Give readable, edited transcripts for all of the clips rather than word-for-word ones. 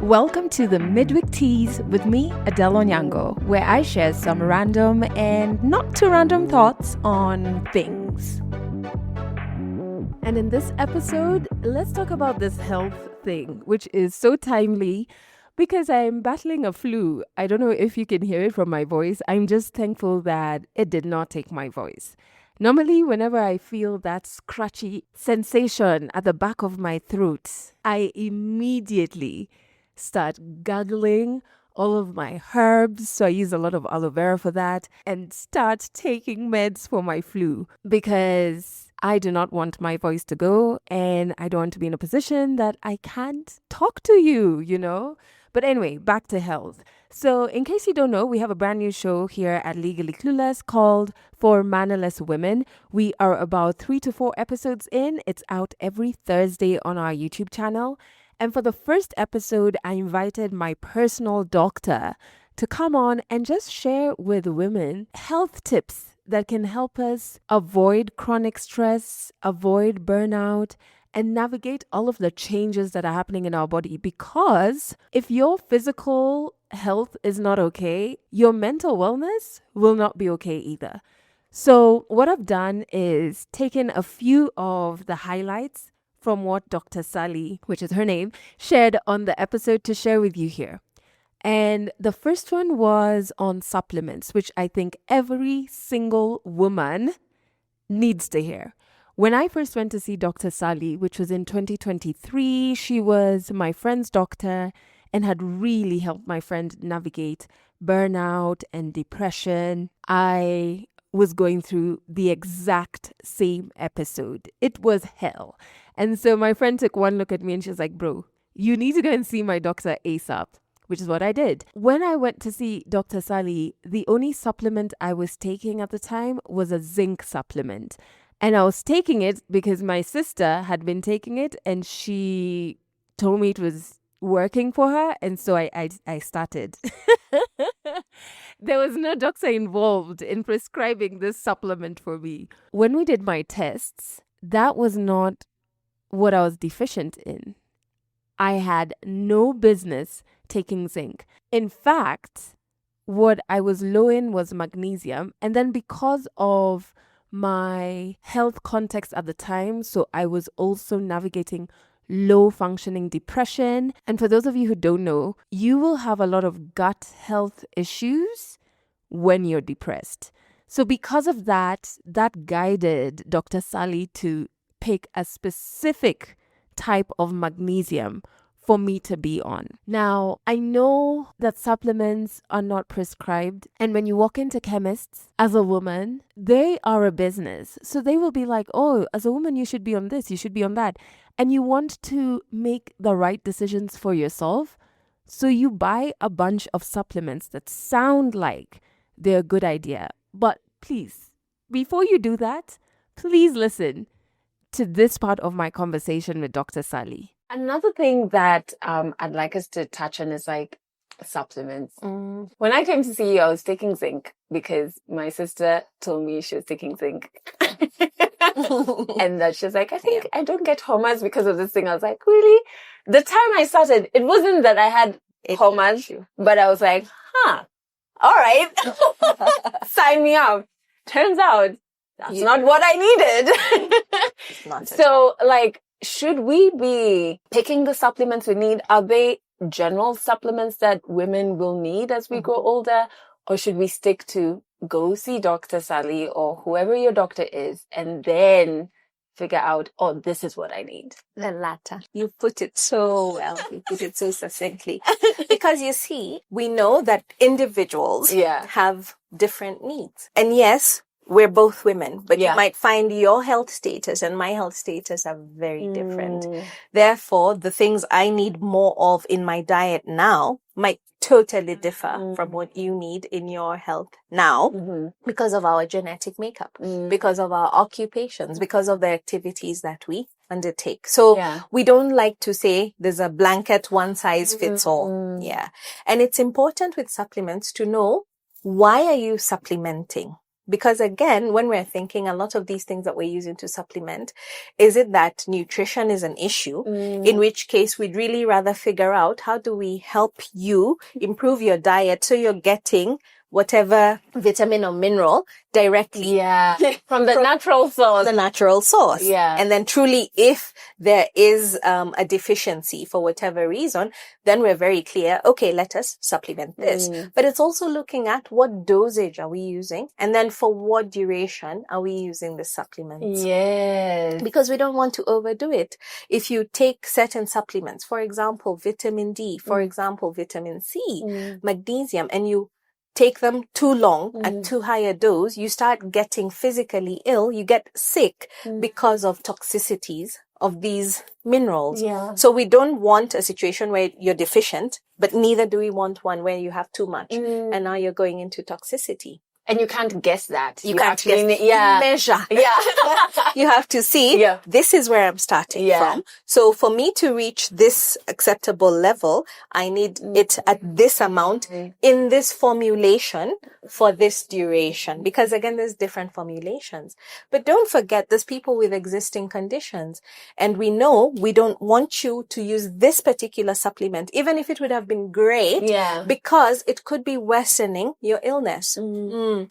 Welcome to the Mid-Week Tease with me, Adelle Onyango, where I share some random and not too random thoughts on things. And in this episode, let's talk about this health thing, which is so timely because I'm battling a flu. I don't know if you can hear it from my voice. I'm just thankful that it did not take my voice. Normally, whenever I feel that scratchy sensation at the back of my throat, I immediately start gargling all of my herbs. So I use a lot of aloe vera for that and start taking meds for my flu because I do not want my voice to go and I don't want to be in a position that I can't talk to you. But anyway, back to health. So in case you don't know, we have a brand new show here at Legally Clueless called For Mannerless Women. We are about 3 to 4 episodes in. It's out every Thursday on our YouTube channel. And for the first episode, I invited my personal doctor to come on and just share with women health tips that can help us avoid chronic stress, avoid burnout, and navigate all of the changes that are happening in our body. Because if your physical health is not okay, your mental wellness will not be okay either. So what I've done is taken a few of the highlights from what Dr. Sally, which is her name, shared on the episode to share with you here. And the first one was on supplements, which I think every single woman needs to hear. When I first went to see Dr. Sally, which was in 2023, she was my friend's doctor and had really helped my friend navigate burnout and depression. I was going through the exact same episode. It was hell. And so my friend took one look at me and she was like, bro, you need to go and see my doctor ASAP, which is what I did. When I went to see Dr. Sally, the only supplement I was taking at the time was a zinc supplement. And I was taking it because my sister had been taking it and she told me it was working for her. And so I started. There was no doctor involved in prescribing this supplement for me. When we did my tests, that was not what I was deficient in. I had no business taking zinc. In fact, what I was low in was magnesium. And then because of my health context at the time, so I was also navigating low functioning depression. And for those of you who don't know, you will have a lot of gut health issues when you're depressed. So because of that guided Dr. Sally to pick a specific type of magnesium for me to be on. Now, I know that supplements are not prescribed. And when you walk into chemists as a woman, they are a business. So they will be like, oh, as a woman, you should be on this, you should be on that. And you want to make the right decisions for yourself. So you buy a bunch of supplements that sound like they're a good idea. But please, before you do that, please listen to this part of my conversation with Dr. Sally. Another thing that I'd like us to touch on is like supplements. When I came to see you, I was taking zinc because my sister told me she was taking zinc. And that she's like, I think I don't get hormones because of this thing. I was like, really? The time I started, it wasn't that I had hormones, but I was like, all right, sign me up. Turns out that's not what I needed. So like, should we be picking the supplements we need? Are they general supplements that women will need as we grow older? Or should we stick to go see Dr. Sally or whoever your doctor is and then figure out, oh, this is what I need? The latter. You put it so well. You put it so succinctly. Because you see, we know that individuals have different needs. And yes, we're both women, but you might find your health status and my health status are very different. Therefore, the things I need more of in my diet now might totally differ from what you need in your health now because of our genetic makeup, because of our occupations, because of the activities that we undertake. So we don't like to say there's a blanket one size fits all. Yeah. And it's important with supplements to know, why are you supplementing? Because again, when we're thinking a lot of these things that we're using to supplement, is it that nutrition is an issue? In which case we'd really rather figure out how do we help you improve your diet so you're getting whatever vitamin or mineral directly from the natural source. The natural source. Yeah. And then truly, if there is a deficiency for whatever reason, then we're very clear, okay, let us supplement this. But it's also looking at what dosage are we using, and then for what duration are we using the supplements. Yes. Because we don't want to overdo it. If you take certain supplements, for example, vitamin D, for example, vitamin C, magnesium, and you take them too long at too high a dose, you start getting physically ill. You get sick because of toxicities of these minerals. Yeah. So we don't want a situation where you're deficient, but neither do we want one where you have too much and now you're going into toxicity. And you can't guess that. You can't measure. Yeah. You have to see, this is where I'm starting from. So for me to reach this acceptable level, I need it at this amount in this formulation for this duration. Because again, there's different formulations. But don't forget, there's people with existing conditions. And we know we don't want you to use this particular supplement, even if it would have been great, because it could be worsening your illness.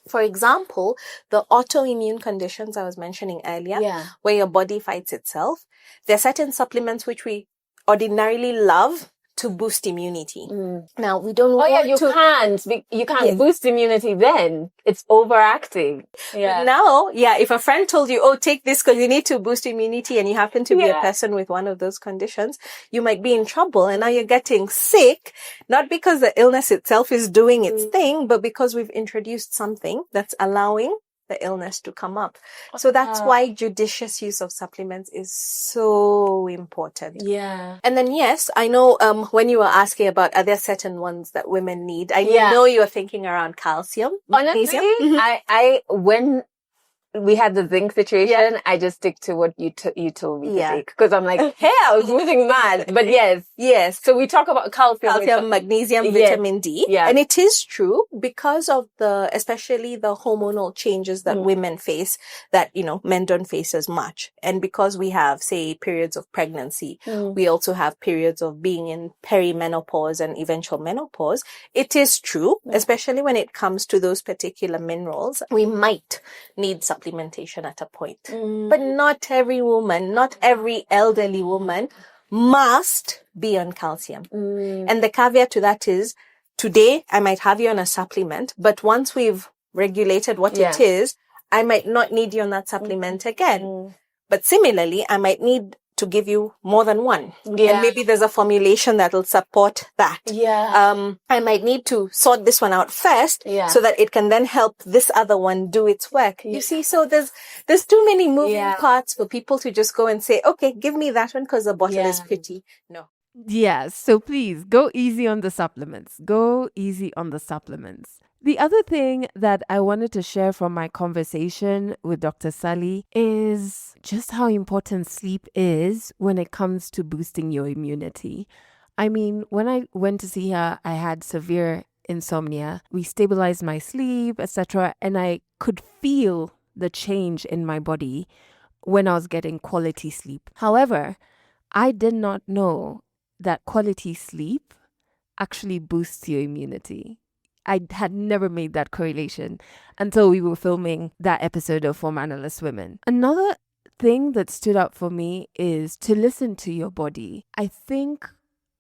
For example, the autoimmune conditions I was mentioning earlier, where your body fights itself, there are certain supplements which we ordinarily love to boost immunity. Now, we don't want you can't boost immunity then. It's overacting. Yeah. But now, if a friend told you, oh, take this because you need to boost immunity, and you happen to be a person with one of those conditions, you might be in trouble. And now you're getting sick, not because the illness itself is doing its thing, but because we've introduced something that's allowing the illness to come up. So that's why judicious use of supplements is so important. Yeah. And then, yes, I know when you were asking about, are there certain ones that women need? I know you were thinking around calcium. Honestly, I when we had the zinc situation, I just stick to what you told me to take. Because I'm like, hey, I was moving mad. But yes. So we talk about calcium, magnesium, vitamin D. Yeah. And it is true because of especially the hormonal changes that women face that, men don't face as much. And because we have, say, periods of pregnancy, we also have periods of being in perimenopause and eventual menopause. It is true, especially when it comes to those particular minerals, we might need supplementation at a point. But not every woman, not every elderly woman must be on calcium. And the caveat to that is, today I might have you on a supplement, but once we've regulated what it is, I might not need you on that supplement again. But similarly, I might need to give you more than one. And maybe there's a formulation that'll support that. I might need to sort this one out first so that it can then help this other one do its work. You see, so there's too many moving parts for people to just go and say, okay, give me that one because the bottle is pretty. No. Yes, so please go easy on the supplements. Go easy on the supplements. The other thing that I wanted to share from my conversation with Dr. Sally is just how important sleep is when it comes to boosting your immunity. I mean, when I went to see her, I had severe insomnia. We stabilized my sleep, etc. And I could feel the change in my body when I was getting quality sleep. However, I did not know that quality sleep actually boosts your immunity. I had never made that correlation until we were filming that episode of For Mannerless Women. Another thing that stood out for me is to listen to your body. I think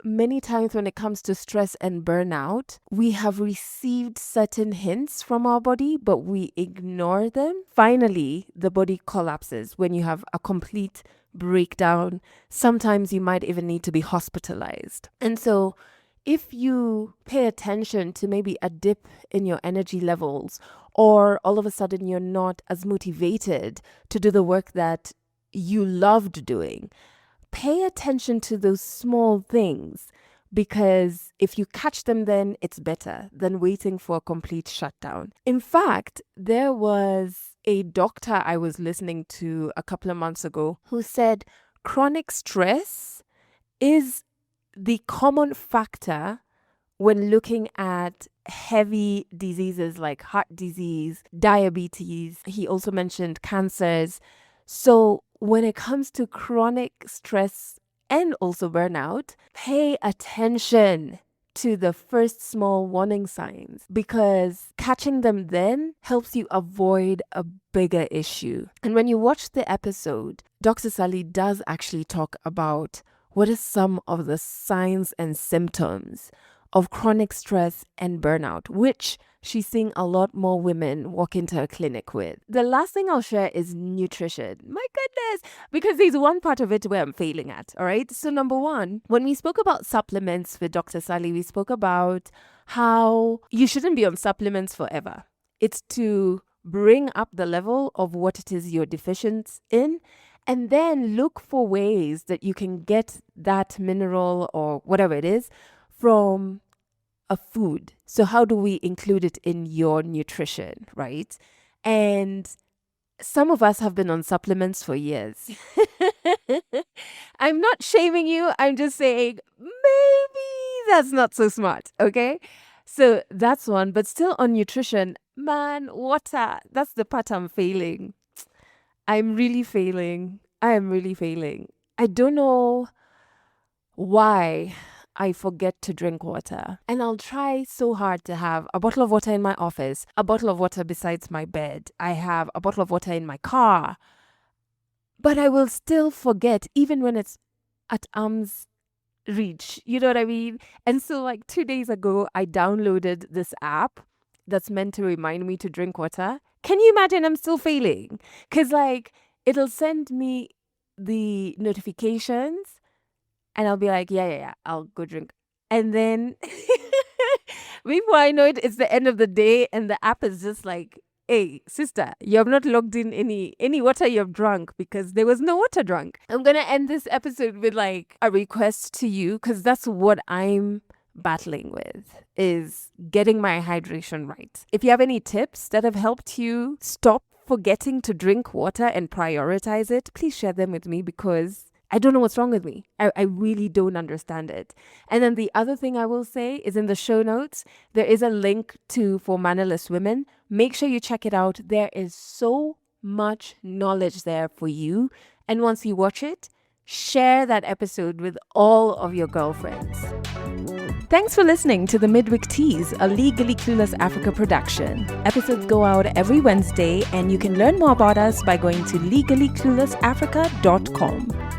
many times when it comes to stress and burnout, we have received certain hints from our body, but we ignore them. Finally, the body collapses when you have a complete breakdown. Sometimes you might even need to be hospitalized. And so if you pay attention to maybe a dip in your energy levels, or all of a sudden you're not as motivated to do the work that you loved doing, pay attention to those small things, because if you catch them, then it's better than waiting for a complete shutdown. In fact, there was a doctor I was listening to a couple of months ago who said chronic stress is the common factor when looking at heavy diseases like heart disease, diabetes. He also mentioned cancers. So when it comes to chronic stress and also burnout, pay attention to the first small warning signs, because catching them then helps you avoid a bigger issue. And when you watch the episode, Dr. Sally does actually talk about what are some of the signs and symptoms of chronic stress and burnout, which she's seeing a lot more women walk into her clinic with. The last thing I'll share is nutrition. My goodness, because there's one part of it where I'm failing at, all right? So number one, when we spoke about supplements with Dr. Sally, we spoke about how you shouldn't be on supplements forever. It's to bring up the level of what it is you're deficient in, and then look for ways that you can get that mineral or whatever it is from a food. So how do we include it in your nutrition, right? And some of us have been on supplements for years. I'm not shaming you. I'm just saying maybe that's not so smart, okay? So that's one. But still on nutrition, man, water. That's the part I'm failing. I'm really failing. I am really failing. I don't know why I forget to drink water. And I'll try so hard to have a bottle of water in my office, a bottle of water besides my bed. I have a bottle of water in my car. But I will still forget, even when it's at arm's reach. You know what I mean? And so like 2 days ago, I downloaded this app that's meant to remind me to drink water. Can you imagine I'm still failing? Because like it'll send me the notifications and I'll be like, yeah, I'll go drink. And then before I know it, it's the end of the day and the app is just like, hey, sister, you have not logged in any water you've drunk because there was no water drunk. I'm going to end this episode with like a request to you, because that's what I'm battling with, is getting my hydration right. If you have any tips that have helped you stop forgetting to drink water and prioritize it, please share them with me, because I don't know what's wrong with me. I really don't understand it. And then the other thing I will say is, in the show notes, there is a link to For Mannerless Women. Make sure you check it out. There is so much knowledge there for you. And once you watch it, share that episode with all of your girlfriends. Thanks for listening to the Mid-Week Tease, a Legally Clueless Africa production. Episodes go out every Wednesday, and you can learn more about us by going to legallycluelessafrica.com.